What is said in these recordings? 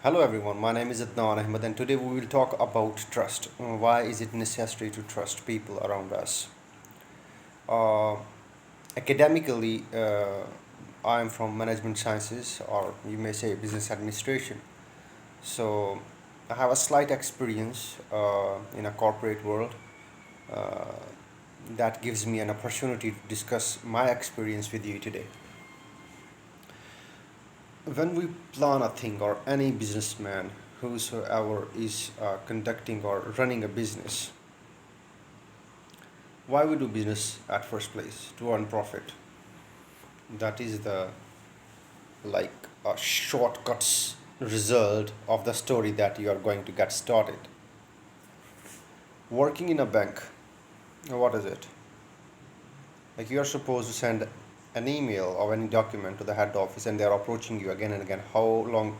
Hello everyone, my name is Adnan Ahmed and today we will talk about trust. Why is it necessary to trust people around us? Uh, Academically, I am from management sciences or you may say business administration. So I have a slight experience in a corporate world uh, that gives me an opportunity to discuss my experience with you today. When we plan a thing, or any businessman whosoever is conducting or running a business, why we do business at first place? To earn profit. That is the like a shortcuts result of the story that you are going to get started. Working in a bank, what is it? Like you are supposed to send an email or any document to the head office and they are approaching you again and again. How long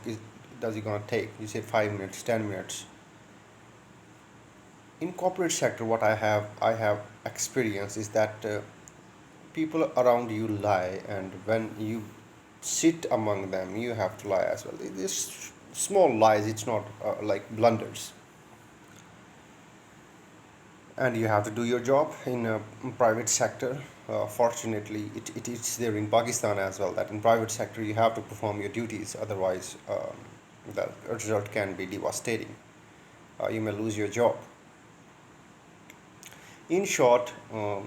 does it gonna take? You say 5 minutes, 10 minutes. In corporate sector, what I have experienced is that people around you lie, and when you sit among them you have to lie as well. These small lies, it's not like blunders, and you have to do your job in a private sector. Fortunately it is there in Pakistan as well, that in private sector you have to perform your duties, otherwise the result can be devastating. You may lose your job. In short,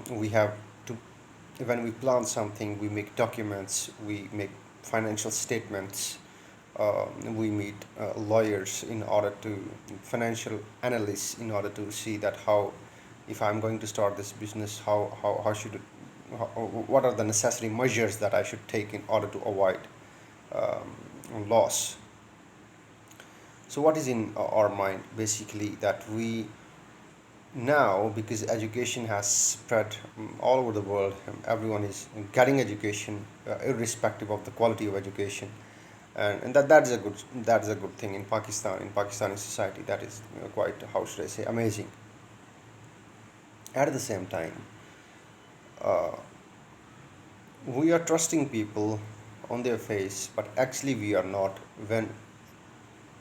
we have to, when we plan something, we make documents, we make financial statements, we meet lawyers in order to, financial analysts in order to see that how, if I'm going to start this business, how should it, how, what are the necessary measures that I should take in order to avoid loss. So what is in our mind? Basically that we, now because education has spread all over the world, everyone is getting education irrespective of the quality of education, and that is a good thing in Pakistan, in Pakistani society. That is quite, how should I say, amazing. At the same time, uh, we are trusting people on their face, but actually we are not. When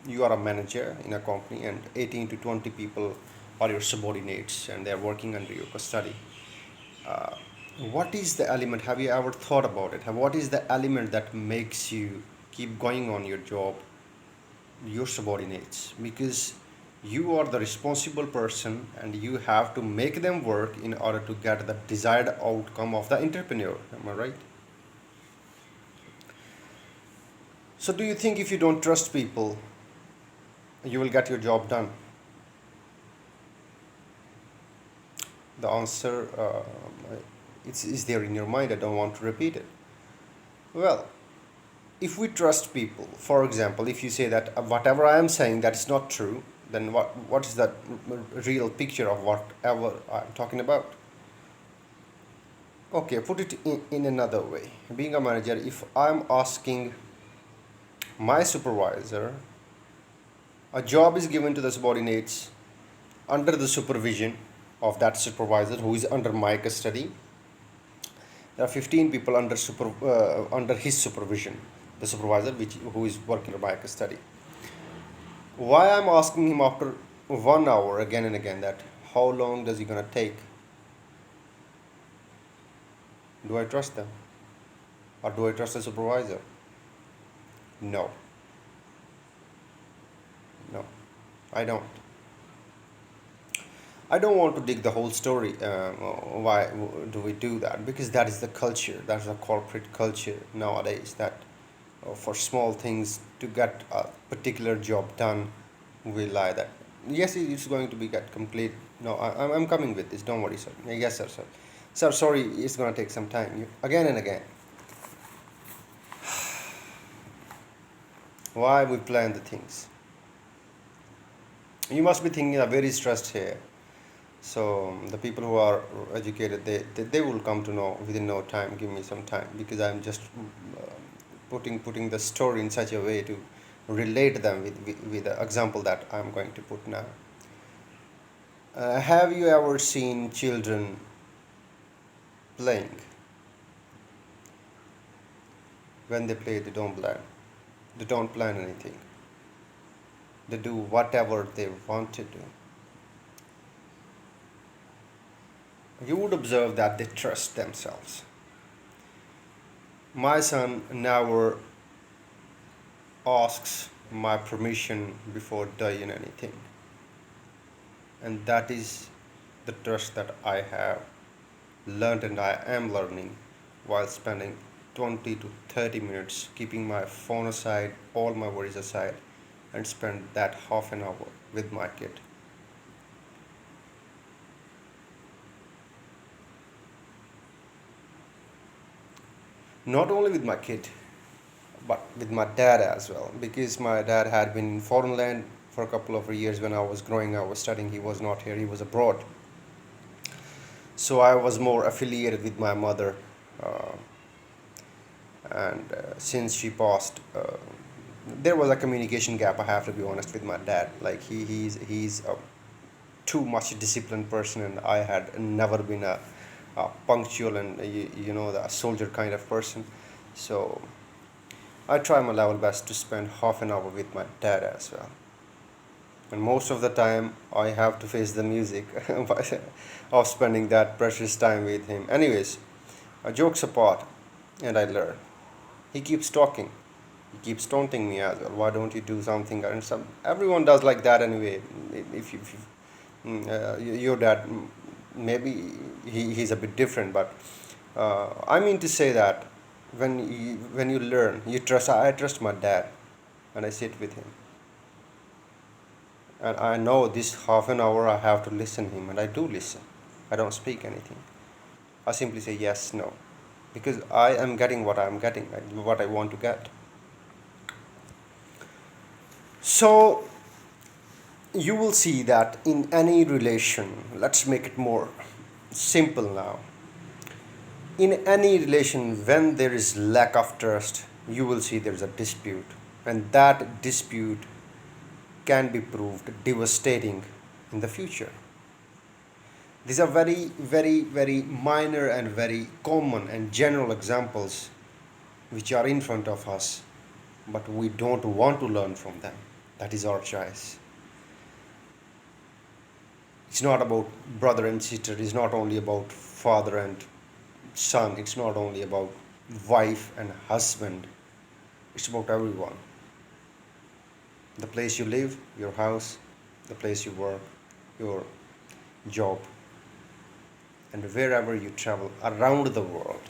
you are a manager in a company and 18 to 20 people are your subordinates and they are working under your custody, uh, what is the element, have you ever thought about it? What is the element that makes you keep going on your job? Your subordinates, because you are the responsible person and you have to make them work in order to get the desired outcome of the entrepreneur. Am I right? So do you think if you don't trust people you will get your job done? The answer, it's is there in your mind. I don't want to repeat it. Well, if we trust people, for example, if you say that whatever I am saying that is not true, then what is that real picture of whatever I'm talking about? Okay, put it in another way. Being a manager, if I'm asking my supervisor, a job is given to the subordinates under the supervision of that supervisor who is under my custody. There are 15 people under his supervision, the supervisor who is working under my custody. Why I'm asking him after 1 hour again and again that how long does he gonna take? Do I trust them? Or do I trust the supervisor? No, no, I don't. I don't want to dig the whole story. Why do we do that? Because that is the culture. That's the corporate culture nowadays. That for small things to get a particular job done, we lie that yes, it's going to be get complete. No, I'm coming with this. Don't worry, sir. Yes, sir, sir. Sir, sorry, it's gonna take some time. Again and again. Why we plan the things? You must be thinking I'm very stressed here. So the people who are educated, they will come to know within no time. Give me some time, because I'm just putting the story in such a way to relate them with the example that I'm going to put now. Have you ever seen children playing? When they play, they don't plan. They don't plan anything. they do whatever they want to do, you would observe that they trust themselves. My son never asks my permission before doing anything, and that is the trust that I have learned and I am learning while spending 20 to 30 minutes keeping my phone aside, all my worries aside, and spend that half an hour with my kid. Not only with my kid, but with my dad as well, because my dad had been in foreign land for a couple of years. When I was growing, I was studying, he was not here, he was abroad. So I was more affiliated with my mother, uh, and since she passed, there was a communication gap. I have to be honest with my dad. Like he's a too much disciplined person, and I had never been a punctual and you know the soldier kind of person. So I try my level best to spend half an hour with my dad as well. And most of the time, I have to face the music of spending that precious time with him. Anyways, jokes apart, and I learn. He keeps talking. He keeps taunting me as well. Why don't you do something? And everyone does like that anyway. If your dad, maybe he's a bit different, but I mean to say that when you learn, you trust. I trust my dad, and I sit with him, and I know this half an hour I have to listen him, and I do listen. I don't speak anything. I simply say yes, no, because I am getting what I am getting, what I want to get. So you will see that in any relation, let's make it more simple now. In any relation, when there is lack of trust, you will see there is a dispute, and that dispute can be proved devastating in the future. These are very, very, very minor and very common and general examples which are in front of us, but we don't want to learn from them. That is our choice. It's not about brother and sister, it's not only about father and son, it's not only about wife and husband, it's about everyone. The place you live, your house, the place you work, your job, and wherever you travel around the world.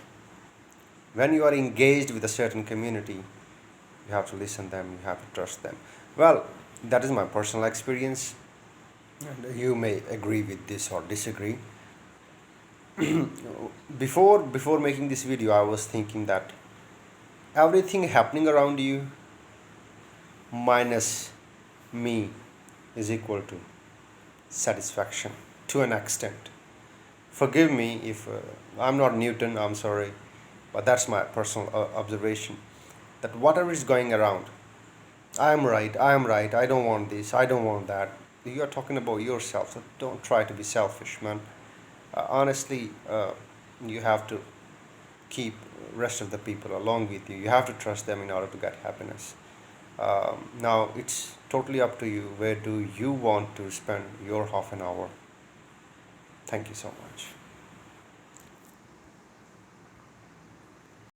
When you are engaged with a certain community, you have to listen them, you have to trust them. Well, that is my personal experience, and you may agree with this or disagree. Before making this video, I was thinking that everything happening around you minus me is equal to satisfaction to an extent. Forgive me if I'm not Newton, I'm sorry, but that's my personal observation that whatever is going around, I am right, I don't want this, I don't want that. You are talking about yourself, so don't try to be selfish, man. Honestly, you have to keep rest of the people along with you. You have to trust them in order to get happiness. Now it's totally up to you. Where do you want to spend your half an hour? Thank you so much.